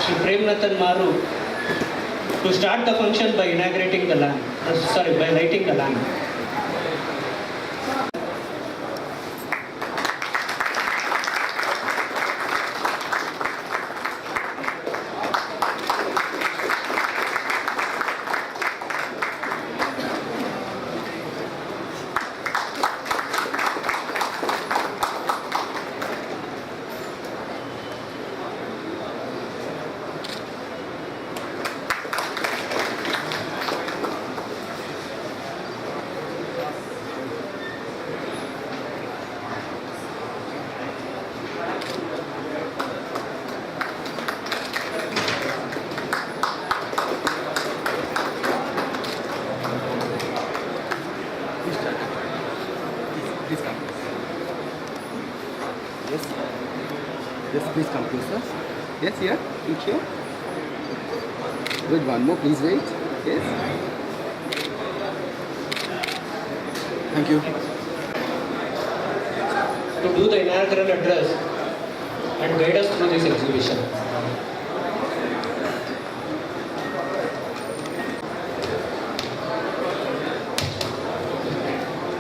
Shri Premnathan Maru, to start the function by inaugurating the lamp. By lighting the lamp. Please come. Yes. Yes, please come closer. Yes, here. Thank you. Wait, one more. Please wait. Yes. Thank you. To do the inaugural address and guide us through this exhibition.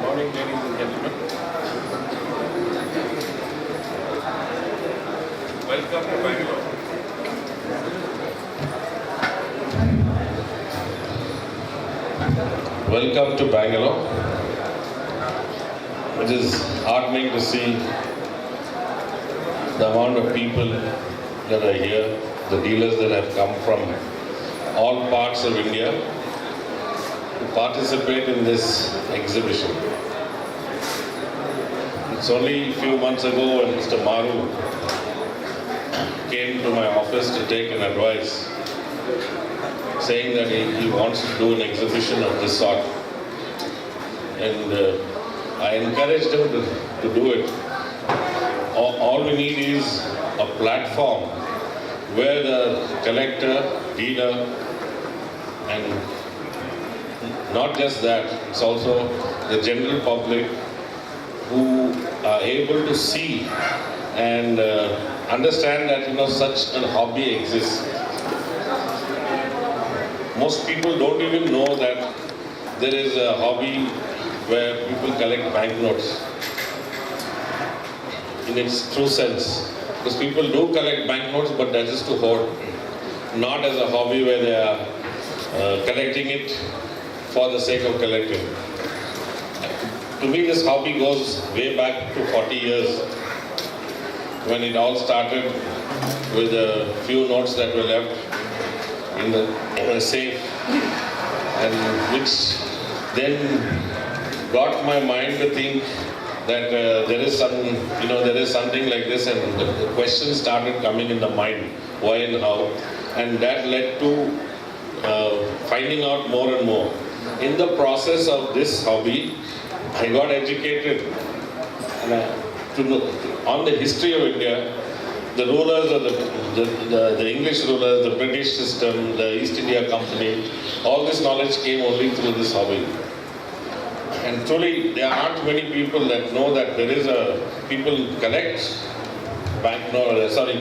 Morning, ladies and gentlemen. Welcome to Bangalore. Welcome to Bangalore. It is heartening to see the amount of people that are here, the dealers that have come from all parts of India to participate in this exhibition. It's only a few months ago when Mr. Maru came to my office to take an advice, saying that he wants to do an exhibition of this sort. And I encouraged him to do it. All we need is a platform where the collector, dealer, and not just that, it's also the general public who are able to see and understand that such a hobby exists. Most people don't even know that there is a hobby where people collect banknotes in its true sense. Because people do collect banknotes, but that is to hoard, not as a hobby where they are collecting it for the sake of collecting. To me, this hobby goes way back to 40 years, when it all started with a few notes that were left in a safe, and which then got my mind to think that there is something like this, and the questions started coming in the mind, why and how, and that led to finding out more and more. In the process of this hobby, I got educated on the history of India, the rulers of the English rulers, the British system, the East India Company. All this knowledge came only through this hobby. And truly, there aren't many people that know that there is people collect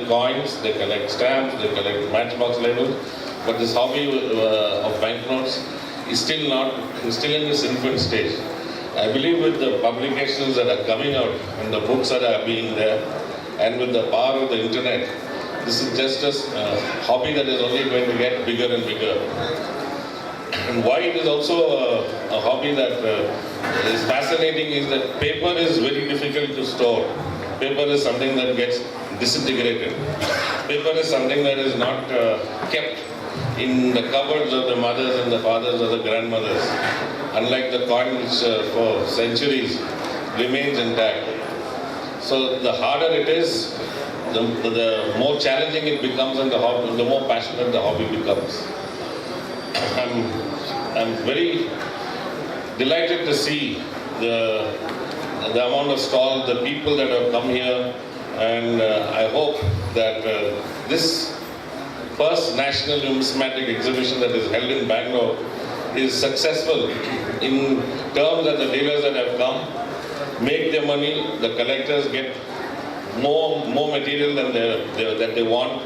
coins, they collect stamps, they collect matchbox labels, but this hobby of banknotes is still in this infant stage. I believe with the publications that are coming out and the books that are being there, and with the power of the internet, this is just a hobby that is only going to get bigger and bigger. And why it is also a hobby that is fascinating is that paper is very difficult to store. Paper is something that gets disintegrated. Paper is something that is not kept in the cupboards of the mothers and the fathers or the grandmothers. Unlike the coin which for centuries remains intact. So the harder it is, the more challenging it becomes, and the more passionate the hobby becomes. I'm very delighted to see the amount of stalls, the people that have come here, and I hope that this first National Numismatic Exhibition that is held in Bangalore is successful in terms that the dealers that have come make their money, the collectors get more material than that they want,